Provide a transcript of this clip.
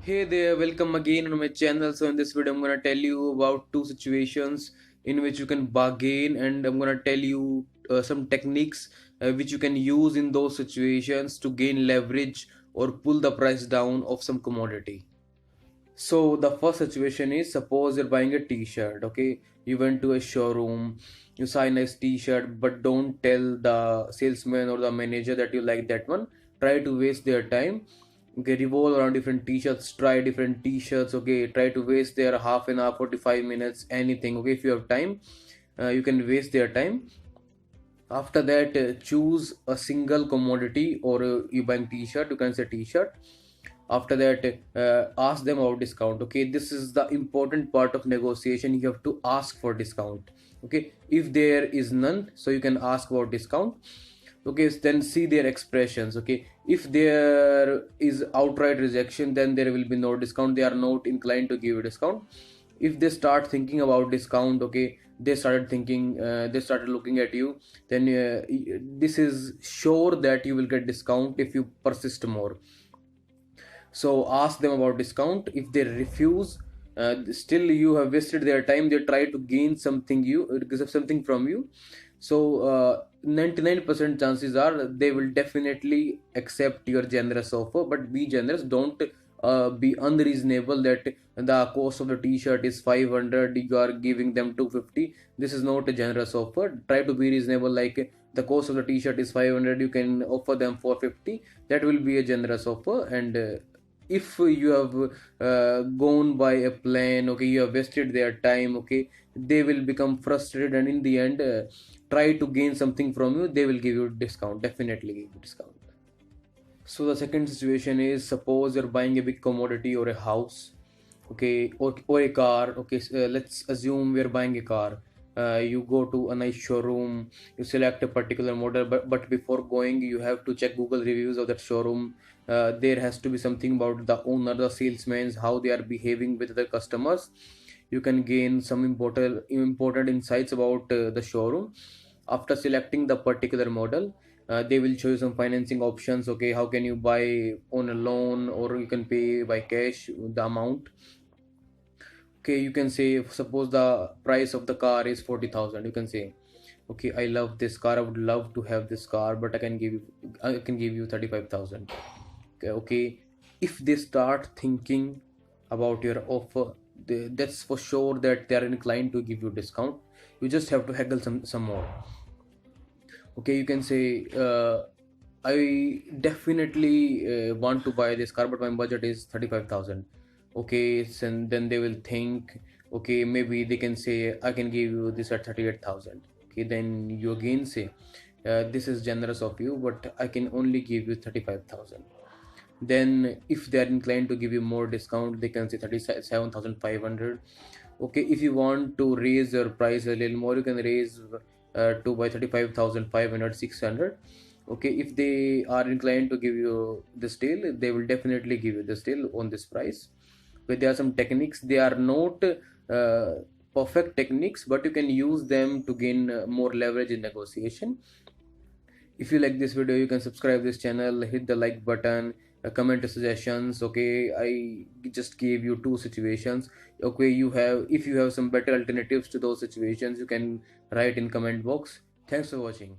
Hey there, welcome again on my channel. So in this video, I'm gonna tell you about two situations in which you can bargain, and I'm gonna tell you some techniques which you can use in those situations to gain leverage or pull the price down of some commodity. So the first situation is, suppose you're buying a t-shirt, okay? You went to a showroom, you saw a nice t-shirt, but don't tell the salesman or the manager that you like that one. Try to waste their time. Okay, revolve around different t-shirts, try different t-shirts, okay? Try to waste their half an hour, 45 minutes, anything, okay? If you have time, you can waste their time. After that, choose a single commodity, or you buying t-shirt, you can say t-shirt. After that, ask them about discount. Okay, this is the important part of negotiation. You have to ask for discount. Okay, if there is none, so you can ask about discount. Okay, then see their expressions. Okay, if there is outright rejection, then there will be no discount. They are not inclined to give you discount. If they start thinking about discount, okay, they started thinking, they started looking at you, then this is sure that you will get discount if you persist more. So ask them about discount. If they refuse, still you have wasted their time. They try to gain something, you something from you. So 99% chances are they will definitely accept your generous offer, but be generous. Don't be unreasonable that the cost of the t-shirt is 500, you are giving them 250. This is not a generous offer. Try to be reasonable, like the cost of the t-shirt is 500, you can offer them 450. That will be a generous offer. And if you have gone by a plan, okay, you have wasted their time, okay, they will become frustrated, and in the end, try to gain something from you. They will give you discount, definitely give you discount. So the second situation is, suppose you're buying a big commodity or a house, okay, or a car, okay. Let's assume we're buying a car. You go to a nice showroom, you select a particular model, but before going, you have to check Google reviews of that showroom. There has to be something about the owner, the salesmen, how they are behaving with the customers. You can gain some important insights about the showroom. After selecting the particular model, they will show you some financing options. Okay, how can you buy on a loan, or you can pay by cash the amount. Okay, you can say, suppose the price of the car is 40,000. You can say, okay, I love this car, I would love to have this car, but I can give you 35,000. Okay, okay. If they start thinking about your offer, that's for sure that they are inclined to give you discount. You just have to haggle some more. Okay, you can say, I definitely want to buy this car, but my budget is 35,000. Okay, so then they will think, okay, maybe they can say, I can give you this at 38,000. Okay, then you again say, this is generous of you, but I can only give you 35,000. Then if they are inclined to give you more discount, they can say 37,500. Okay, if you want to raise your price a little more, you can raise to by 35,500, 600. Okay, if they are inclined to give you this deal, they will definitely give you this deal on this price. But there are some techniques. They are not perfect techniques, but you can use them to gain more leverage in negotiation. If you like this video, you can subscribe this channel, hit the like button, comment suggestions. Okay, I just gave you two situations. Okay, if you have some better alternatives to those situations, you can write in comment box. Thanks for watching.